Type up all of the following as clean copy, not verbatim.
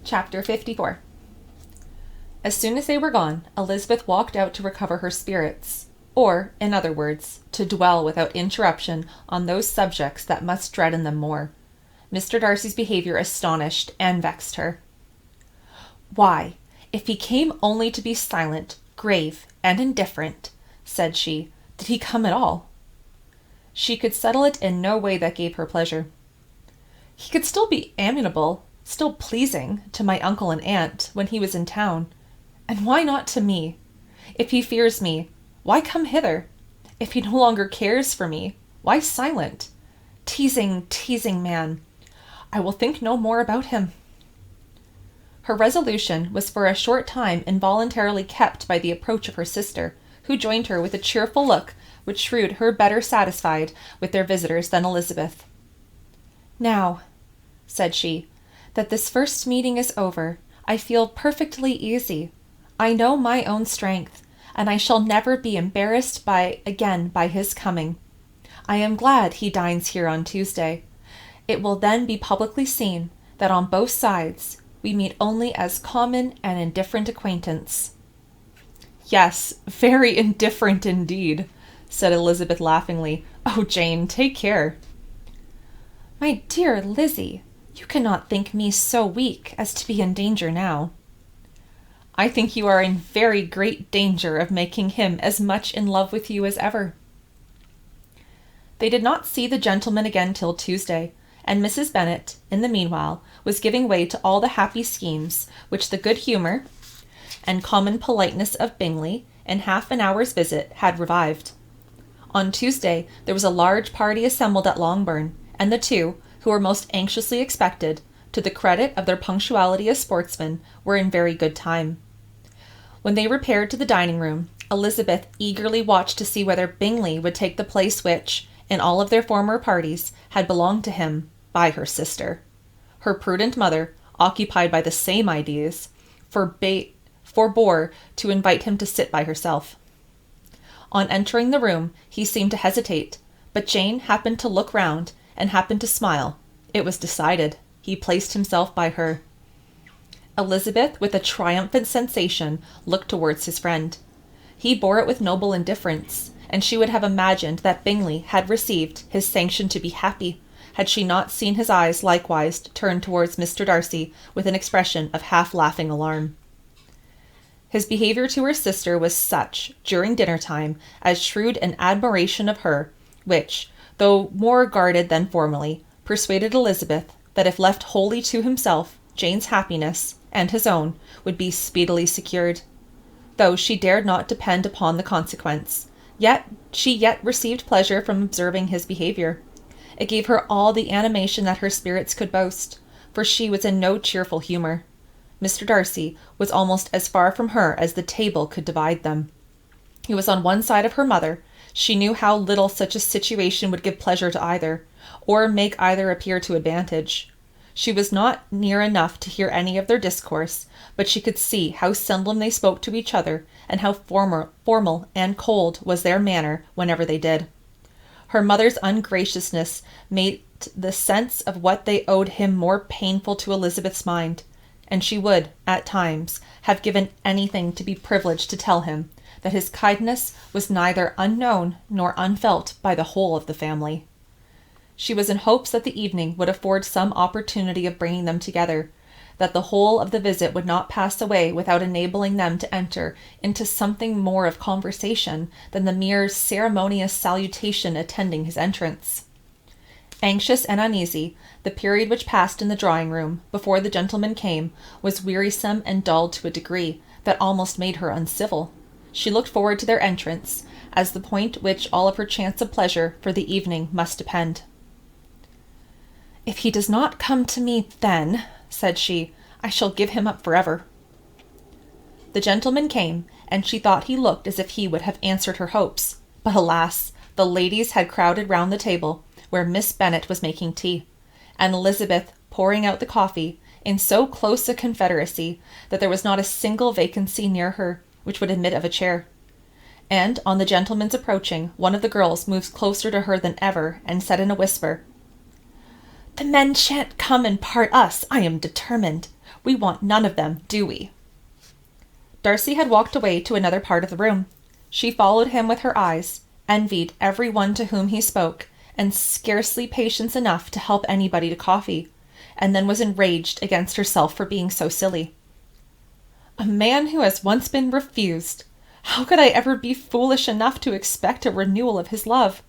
Chapter 54. As soon as they were gone, Elizabeth walked out to recover her spirits, or, in other words, to dwell without interruption on those subjects that must dreaden them more. Mr. Darcy's behaviour astonished and vexed her. "Why, if he came only to be silent, grave, and indifferent," said she, "did he come at all?" She could settle it in no way that gave her pleasure. "He could still be amiable, still pleasing, to my uncle and aunt when he was in town. And why not to me? If he fears me, why come hither? If he no longer cares for me, why silent? Teasing, teasing man! I will think no more about him." Her resolution was for a short time involuntarily kept by the approach of her sister, who joined her with a cheerful look which shewed her better satisfied with their visitors than Elizabeth. "Now," said she, "that this first meeting is over, I feel perfectly easy. I know my own strength, and I shall never be embarrassed again by his coming. I am glad he dines here on Tuesday. It will then be publicly seen that on both sides we meet only as common and indifferent acquaintance." "Yes, very indifferent indeed," said Elizabeth laughingly. "Oh, Jane, take care." "My dear Lizzie, you cannot think me so weak as to be in danger now." "I think you are in very great danger of making him as much in love with you as ever." They did not see the gentleman again till Tuesday, and Mrs. Bennet, in the meanwhile, was giving way to all the happy schemes which the good humour and common politeness of Bingley, in half an hour's visit, had revived. On Tuesday there was a large party assembled at Longbourn, and the two, who were most anxiously expected, to the credit of their punctuality as sportsmen, were in very good time. When they repaired to the dining-room, Elizabeth eagerly watched to see whether Bingley would take the place which, in all of their former parties, had belonged to him by her sister. Her prudent mother, occupied by the same ideas, forbore to invite him to sit by herself. On entering the room, he seemed to hesitate, but Jane happened to look round, and happened to smile. It was decided. He placed himself by her. Elizabeth, with a triumphant sensation, looked towards his friend. He bore it with noble indifference, and she would have imagined that Bingley had received his sanction to be happy, had she not seen his eyes likewise turned towards Mr. Darcy with an expression of half-laughing alarm. His behaviour to her sister was such, during dinner-time, as shrewd an admiration of her, which, though more guarded than formerly, persuaded Elizabeth that if left wholly to himself, Jane's happiness, and his own, would be speedily secured. Though she dared not depend upon the consequence, she yet received pleasure from observing his behaviour. It gave her all the animation that her spirits could boast, for she was in no cheerful humour. Mr. Darcy was almost as far from her as the table could divide them. He was on one side of her mother. She knew how little such a situation would give pleasure to either, or make either appear to advantage. She was not near enough to hear any of their discourse, but she could see how seldom they spoke to each other, and how formal and cold was their manner whenever they did. Her mother's ungraciousness made the sense of what they owed him more painful to Elizabeth's mind, and she would, at times, have given anything to be privileged to tell him that his kindness was neither unknown nor unfelt by the whole of the family. She was in hopes that the evening would afford some opportunity of bringing them together, that the whole of the visit would not pass away without enabling them to enter into something more of conversation than the mere ceremonious salutation attending his entrance. Anxious and uneasy, the period which passed in the drawing-room, before the gentleman came, was wearisome and dull to a degree that almost made her uncivil. She looked forward to their entrance, as the point which all of her chance of pleasure for the evening must depend. "If he does not come to me then," said she, "I shall give him up forever." The gentleman came, and she thought he looked as if he would have answered her hopes, but alas, the ladies had crowded round the table, where Miss Bennet was making tea, and Elizabeth pouring out the coffee, in so close a confederacy that there was not a single vacancy near her which would admit of a chair. And on the gentleman's approaching, one of the girls moved closer to her than ever, and said in a whisper, "The men shan't come and part us, I am determined. We want none of them, do we?" Darcy had walked away to another part of the room. She followed him with her eyes, envied every one to whom he spoke, and scarcely patience enough to help anybody to coffee, and then was enraged against herself for being so silly. A man who has once been refused! How could I ever be foolish enough to expect a renewal of his love?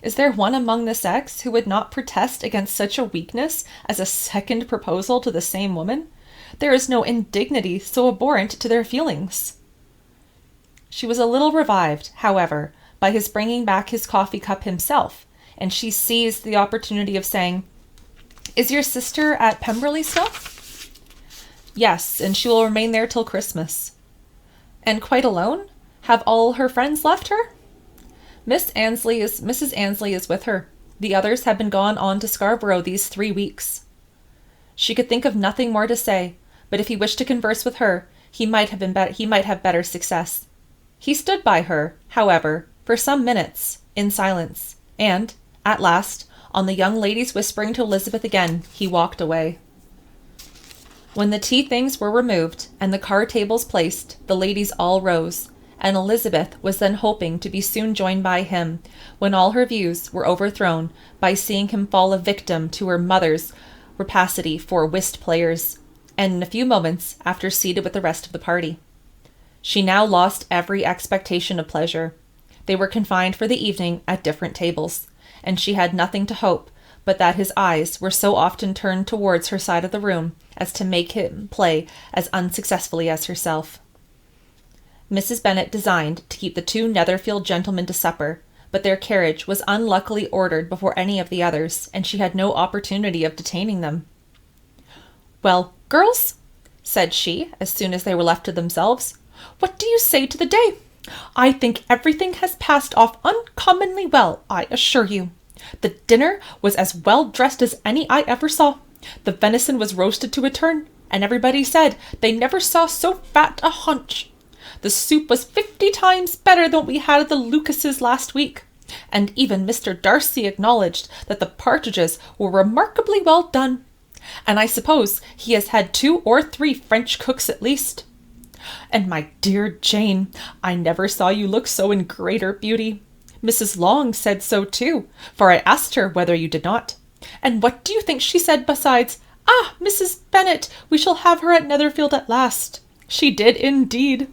Is there one among the sex who would not protest against such a weakness as a second proposal to the same woman? There is no indignity so abhorrent to their feelings. She was a little revived, however, by his bringing back his coffee cup himself, and she seized the opportunity of saying, "Is your sister at Pemberley still?" "Yes, and she will remain there till Christmas." "And quite alone? Have all her friends left her?" Mrs. Annesley is with her. The others have been gone on to Scarborough these 3 weeks." She could think of nothing more to say, but if he wished to converse with her, he might have better success. He stood by her, however, for some minutes, in silence, and, at last, on the young lady's whispering to Elizabeth again, he walked away. When the tea things were removed and the card tables placed, the ladies all rose, and Elizabeth was then hoping to be soon joined by him, when all her views were overthrown by seeing him fall a victim to her mother's rapacity for whist players, and in a few moments after seated with the rest of the party. She now lost every expectation of pleasure. They were confined for the evening at different tables, and she had nothing to hope but that his eyes were so often turned towards her side of the room as to make him play as unsuccessfully as herself. Mrs. Bennet designed to keep the 2 Netherfield gentlemen to supper, but their carriage was unluckily ordered before any of the others, and she had no opportunity of detaining them. "Well, girls," said she, as soon as they were left to themselves, "what do you say to the day? I think everything has passed off uncommonly well, I assure you. The dinner was as well dressed as any I ever saw. The venison was roasted to a turn, and everybody said they never saw so fat a haunch. The soup was 50 times better than we had at the Lucases last week, and even Mr. Darcy acknowledged that the partridges were remarkably well done, and I suppose he has had 2 or 3 French cooks at least. And my dear Jane, I never saw you look so in greater beauty. Mrs. Long said so too, for I asked her whether you did not. And what do you think she said besides? 'Ah, Mrs. Bennet, we shall have her at Netherfield at last.' She did indeed.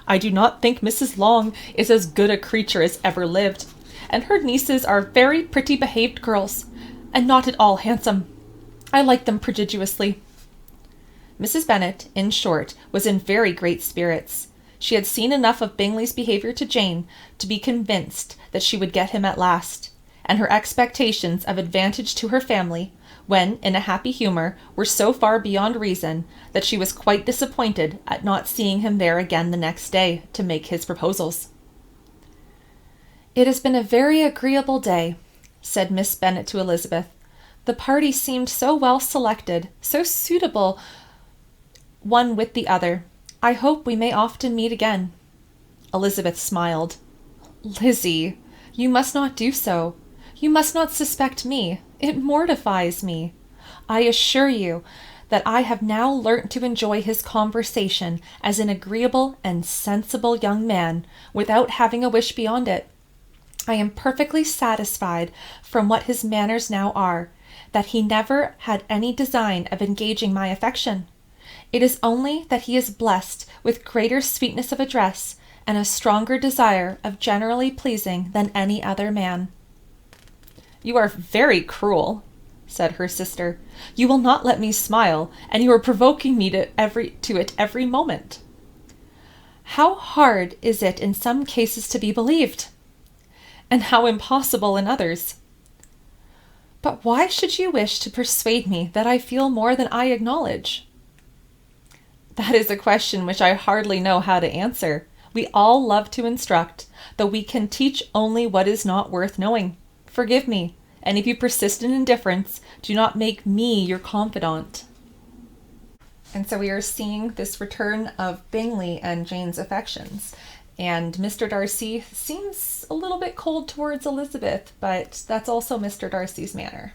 I do not think Mrs. Long is as good a creature as ever lived, and her nieces are very pretty behaved girls, and not at all handsome. I like them prodigiously." Mrs. Bennet, in short, was in very great spirits. She had seen enough of Bingley's behaviour to Jane to be convinced that she would get him at last, and her expectations of advantage to her family, when in a happy humour, were so far beyond reason that she was quite disappointed at not seeing him there again the next day to make his proposals. "It has been a very agreeable day," said Miss Bennet to Elizabeth. "The party seemed so well selected, so suitable one with the other. I hope we may often meet again." Elizabeth smiled. "Lizzie, you must not do so. You must not suspect me. It mortifies me. I assure you that I have now learnt to enjoy his conversation as an agreeable and sensible young man, without having a wish beyond it. I am perfectly satisfied, from what his manners now are, that he never had any design of engaging my affection. It is only that he is blessed with greater sweetness of address, and a stronger desire of generally pleasing than any other man." "You are very cruel," said her sister. "You will not let me smile, and you are provoking me to it every moment." "How hard is it in some cases to be believed, and how impossible in others. But why should you wish to persuade me that I feel more than I acknowledge?" "That is a question which I hardly know how to answer. We all love to instruct, though we can teach only what is not worth knowing. Forgive me, and if you persist in indifference, do not make me your confidant." And so we are seeing this return of Bingley and Jane's affections. And Mr. Darcy seems a little bit cold towards Elizabeth, but that's also Mr. Darcy's manner.